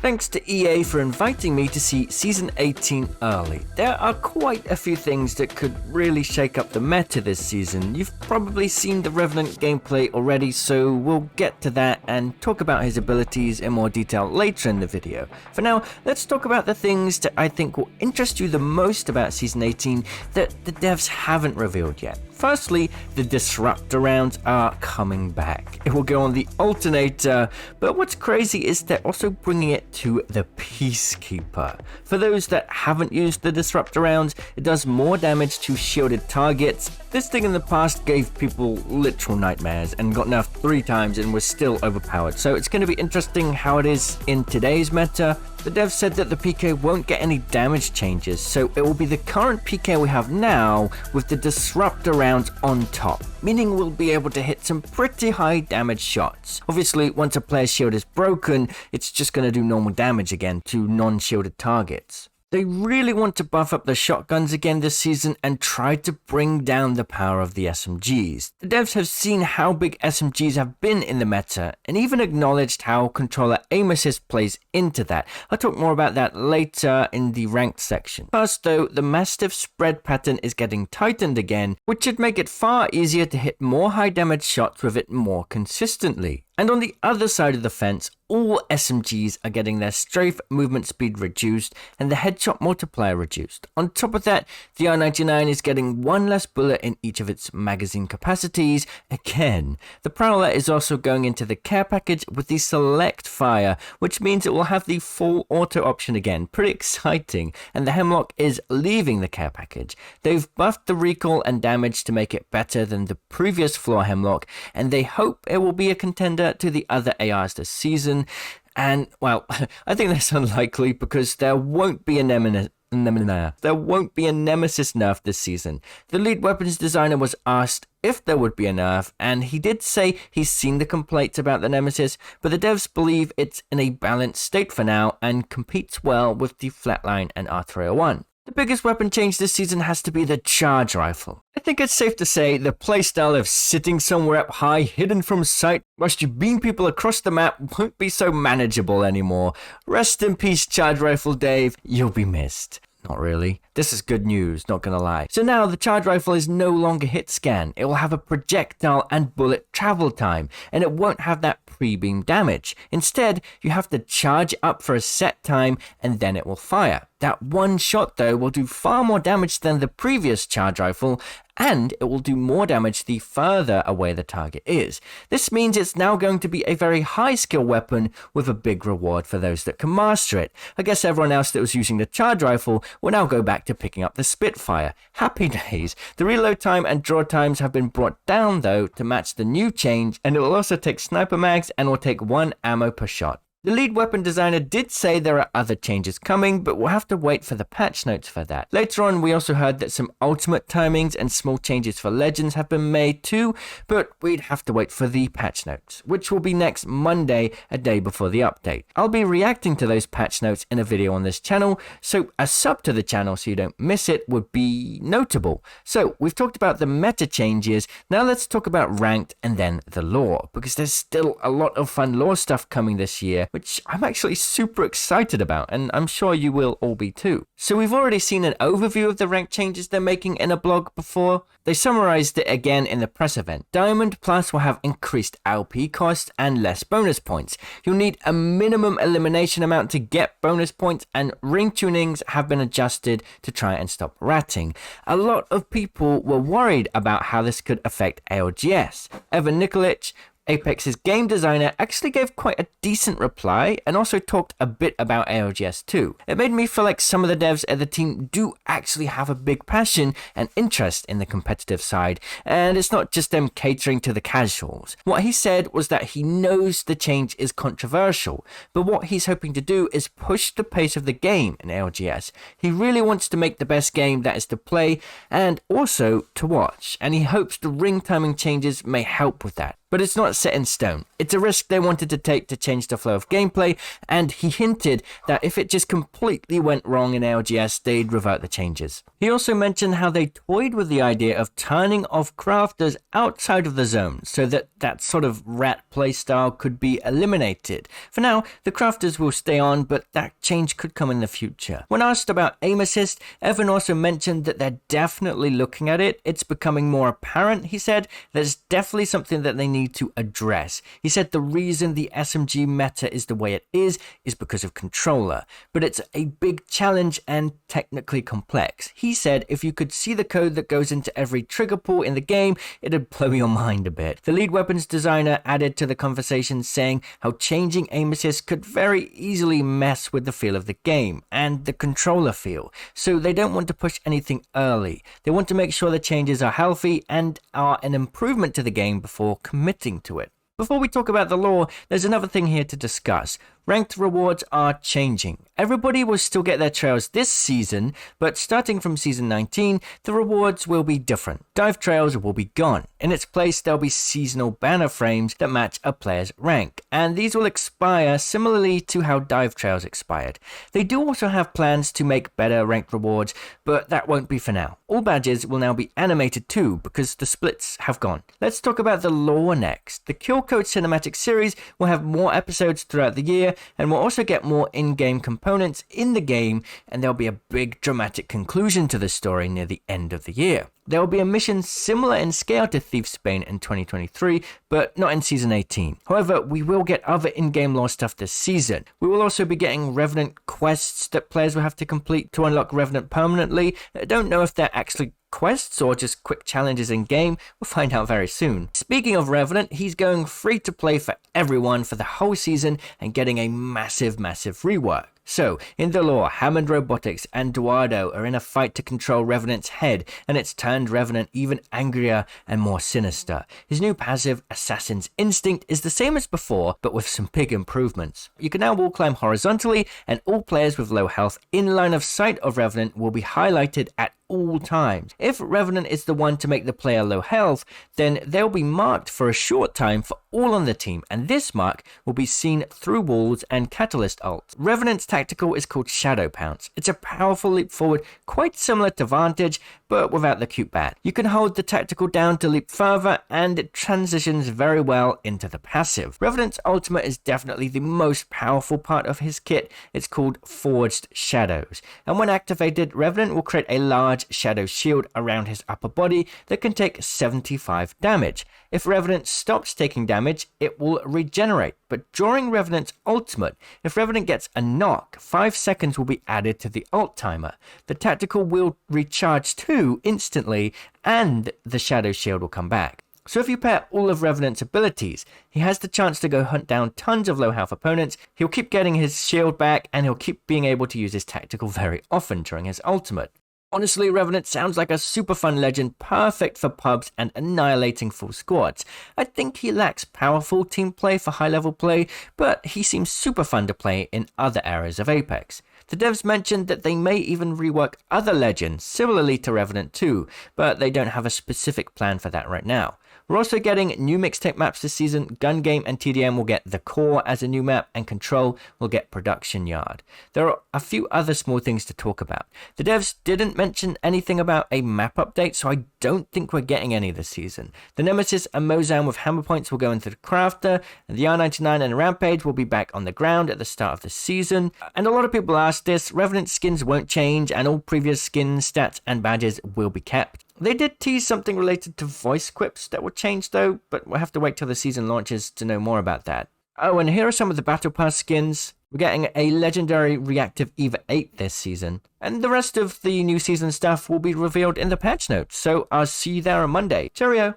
Thanks to EA for inviting me to see Season 18 early. There are quite a few things that could really shake up the meta this season. You've probably seen the Revenant gameplay already, so we'll get to that and talk about his abilities in more detail later in the video. For now, let's talk about the things that I think will interest you the most about Season 18 that the devs haven't revealed yet. Firstly, the Disruptor rounds are coming back. It will go on the Alternator, but what's crazy is they're also bringing it to the Peacekeeper. For those that haven't used the Disruptor rounds, it does more damage to shielded targets. This thing in the past gave people literal nightmares and got nerfed 3 times and was still overpowered, so it's going to be interesting how it is in today's meta. The devs said that the PK won't get any damage changes, so it will be the current PK we have now with the Disruptor rounds on top, meaning we'll be able to hit some pretty high damage shots. Obviously, once a player's shield is broken, it's just going to do normal damage again to non-shielded targets. They really want to buff up the shotguns again this season and try to bring down the power of the SMGs. The devs have seen how big SMGs have been in the meta and even acknowledged how controller aim assist plays into that. I'll talk more about that later in the ranked section. First though, the Mastiff spread pattern is getting tightened again, which should make it far easier to hit more high damage shots with it more consistently. And on the other side of the fence, all SMGs are getting their strafe movement speed reduced and the headshot multiplier reduced. On top of that, the R99 is getting 1 less bullet in each of its magazine capacities again. The Prowler is also going into the care package with the select fire, which means it will have the full auto option again. Pretty exciting. And the Hemlock is leaving the care package. They've buffed the recoil and damage to make it better than the previous floor Hemlock, and they hope it will be a contender to the other ARs this season. And well, I think that's unlikely because there won't be a Nemesis nerf this season. The lead weapons designer was asked if there would be a nerf, and he did say he's seen the complaints about the Nemesis, but the devs believe it's in a balanced state for now and competes well with the Flatline and R301. The biggest weapon change this season has to be the charge rifle. I think it's safe to say the playstyle of sitting somewhere up high, hidden from sight, whilst you beam people across the map won't be so manageable anymore. Rest in peace, charge rifle Dave, you'll be missed. Not really. This is good news, not gonna lie. So now the charge rifle is no longer hit scan. It will have a projectile and bullet travel time, and it won't have that pre-beam damage. Instead, you have to charge up for a set time and then it will fire. That one shot though will do far more damage than the previous charge rifle, and it will do more damage the further away the target is. This means it's now going to be a very high skill weapon with a big reward for those that can master it. I guess everyone else that was using the charge rifle will now go back to picking up the Spitfire. Happy days. The reload time and draw times have been brought down though to match the new change, and it will also take sniper mags and will take 1 ammo per shot. The lead weapon designer did say there are other changes coming, but we'll have to wait for the patch notes for that. Later on, we also heard that some ultimate timings and small changes for legends have been made too, but we'd have to wait for the patch notes, which will be next Monday, a day before the update. I'll be reacting to those patch notes in a video on this channel, so a sub to the channel so you don't miss it would be notable. So we've talked about the meta changes, now let's talk about ranked and then the lore, because there's still a lot of fun lore stuff coming this year, which I'm actually super excited about, and I'm sure you will all be too. So we've already seen an overview of the rank changes they're making in a blog before. They summarized it again in the press event. Diamond Plus will have increased LP costs and less bonus points. You'll need a minimum elimination amount to get bonus points, and ring tunings have been adjusted to try and stop ratting. A lot of people were worried about how this could affect ALGS. Evan Nikolic, Apex's game designer, actually gave quite a decent reply and also talked a bit about ALGS too. It made me feel like some of the devs at the team do actually have a big passion and interest in the competitive side, and it's not just them catering to the casuals. What he said was that he knows the change is controversial, but what he's hoping to do is push the pace of the game in ALGS. He really wants to make the best game that is to play and also to watch, and he hopes the ring timing changes may help with that. but it's not set in stone. It's a risk they wanted to take to change the flow of gameplay, and he hinted that if it just completely went wrong in LGS, they'd revert the changes. He also mentioned how they toyed with the idea of turning off crafters outside of the zone so that that sort of rat playstyle could be eliminated. For now, the crafters will stay on, but that change could come in the future. When asked about aim assist, Evan also mentioned that they're definitely looking at it. It's becoming more apparent, he said. There's definitely something that they need to address. He said the reason the SMG meta is the way it is because of controller, but it's a big challenge and technically complex. He said if you could see the code that goes into every trigger pull in the game, it'd blow your mind a bit. The lead weapons designer added to the conversation saying how changing aim assist could very easily mess with the feel of the game and the controller feel, so they don't want to push anything early. They want to make sure the changes are healthy and are an improvement to the game before committing to it. Before we talk about the lore, there's another thing here to discuss. Ranked rewards are changing. Everybody will still get their trails this season, but starting from season 19, the rewards will be different. Dive trails will be gone. In its place, there'll be seasonal banner frames that match a player's rank, and these will expire similarly to how dive trails expired. They do also have plans to make better ranked rewards, but that won't be for now. All badges will now be animated too, because the splits have gone. Let's talk about the lore next. The Kill Code cinematic series will have more episodes throughout the year, and we'll also get more in-game components in the game, and there'll be a big dramatic conclusion to the story near the end of the year. There will be a mission similar in scale to Thief's Bane in 2023, but not in Season 18. However, we will get other in-game lore stuff this season. We will also be getting Revenant quests that players will have to complete to unlock Revenant permanently. I don't know if they're actually quests or just quick challenges in game. We'll find out very soon. Speaking of Revenant, he's going free to play for everyone for the whole season and getting a massive rework. So, in the lore, Hammond Robotics and Eduardo are in a fight to control Revenant's head, and it's turned Revenant even angrier and more sinister. His new passive, Assassin's Instinct, is the same as before, but with some big improvements. You can now wall climb horizontally, and all players with low health in line of sight of Revenant will be highlighted at all times. If Revenant is the one to make the player low health, then they'll be marked for a short time for all on the team, and this mark will be seen through walls and catalyst ults. Revenant's tactical is called Shadow Pounce. It's a powerful leap forward, quite similar to Vantage, but without the cute bat. You can hold the tactical down to leap further, and it transitions very well into the passive. Revenant's ultimate is definitely the most powerful part of his kit. It's called Forged Shadows, and when activated, Revenant will create a large shadow shield around his upper body that can take 75 damage. If Revenant stops taking damage, it will regenerate, but during Revenant's ultimate, if Revenant gets a knock, 5 seconds will be added to the ult timer. The tactical will recharge too instantly, and the shadow shield will come back. So if you pair all of Revenant's abilities, he has the chance to go hunt down tons of low health opponents, he'll keep getting his shield back, and he'll keep being able to use his tactical very often during his ultimate. Honestly, Revenant sounds like a super fun legend, perfect for pubs and annihilating full squads. I think he lacks powerful team play for high level play, but he seems super fun to play in other areas of Apex. The devs mentioned that they may even rework other legends, similarly to Revenant 2, but they don't have a specific plan for that right now. We're also getting new mixtape maps this season. Gun Game and TDM will get The Core as a new map, and Control will get Production Yard. There are a few other small things to talk about. The devs didn't mention anything about a map update, so I don't think we're getting any this season. The Nemesis and Mozam with hammer points will go into the Crafter, and the R99 and Rampage will be back on the ground at the start of the season. And a lot of people asked this, Revenant skins won't change, and all previous skins, stats, and badges will be kept. They did tease something related to voice quips that will change though, but we'll have to wait till the season launches to know more about that. Oh, and here are some of the Battle Pass skins. We're getting a legendary reactive Eva 8 this season, and the rest of the new season stuff will be revealed in the patch notes, so I'll see you there on Monday. Cheerio!